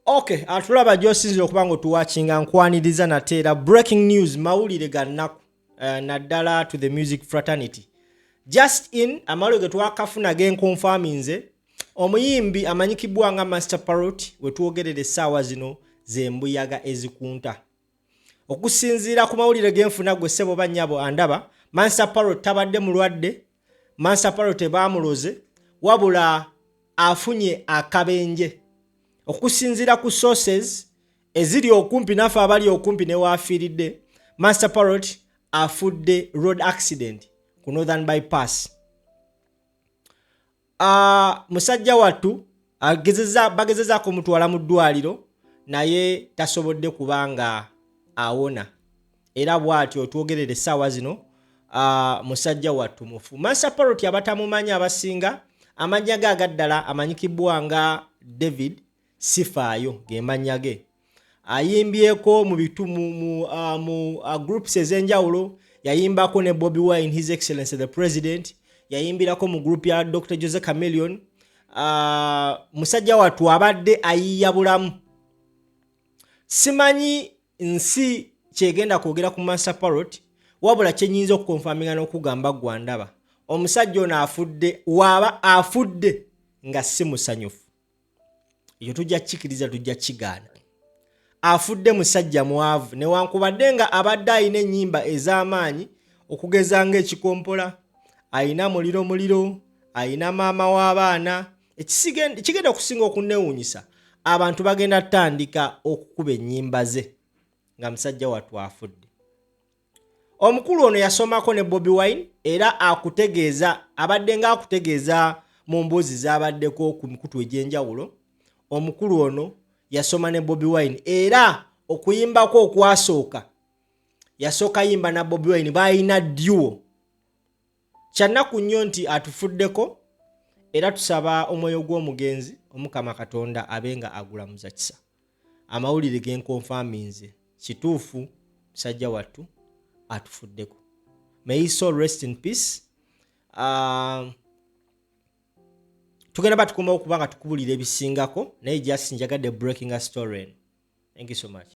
Okay, atulaba josinzire okuba nga tuwachinga nkwaniriza nateera breaking news mawulire gannaku naddala to the music fraternity. Just in amalo ge twakafuna genkonfaminze omuyimbi amanyikibwa nga Master Parrot wetwogerere essaawa zino zembuyaga ezikunta. Okusinziira ku mawulire genfuna gwe ssebo bannyabo andaba, Manster Parrot tabadde mulwadde, Manster Parrot baamuloze wabula afunye akabenje. Okusinziira ku sources eziri okumpi nafe abali okumpi ne Affiridde, Master Parrot Afuude road accident ku Northern Bypass. Musajja wattu bagezeza kumutwala mu ddwaliro naye tasobodde kubanga awona. Era bw'atyo twogerere essaawa zino musajja wattu mufu. Master Parrot abatamumanya abasinga amanya ge agaddala amanyikibwa nga David Sifaayo gemanya ge. Ayimbyeko mu bitumu mu groups ezenjawulo, yayimbako ne Bobi Wine, His Excellency the President, yayimbirako mu group ya Dr. Jose Chameleon. Musajja wattu abadde ayiya bulamu. Simanyi nsi kyegenda kwogera ku Master Parrot, wabula kyenyinza okukonfaminga n'okugamba gwandaba. Omusajja ono afudde, waba afudde nga si musanyufu. Iyo tujja kikiriza tujja kigaana. Afudde musajja mwavu newankubadde nga abadde ayina ennyimba ez'amaanyi okugeza ng'ekikompola, ayina muliro, ayina maama w'abaana. Ekigenda okusinga okunnewuunyisa, abantu bagenda tandika okukuba ennyimba ze nga musajja wattu afudde. Omukulu ono yasomako ne Bobi Wine era abadde nga akutegeeza mu mboozi z'abaddeko ku mikutu egy'enjawulo. Omukulu ono yasoma ne Bobi Wine era okuyimbako okwasooka yasooka yimba na Bobi Wine bayina duo. Kyannaku nnyo nti atufuddeko era tusaba omwoyo gw'omugenzi Omukama Katonda abenga agulamuza kisa. Amawulire genkonfaminze kituufu musajja wattu atufuddeko. May his soul rest in peace. Tugenda batukumba okubanga tukubulira ebisingako naye just njagadde breaking a story. Thank you so much.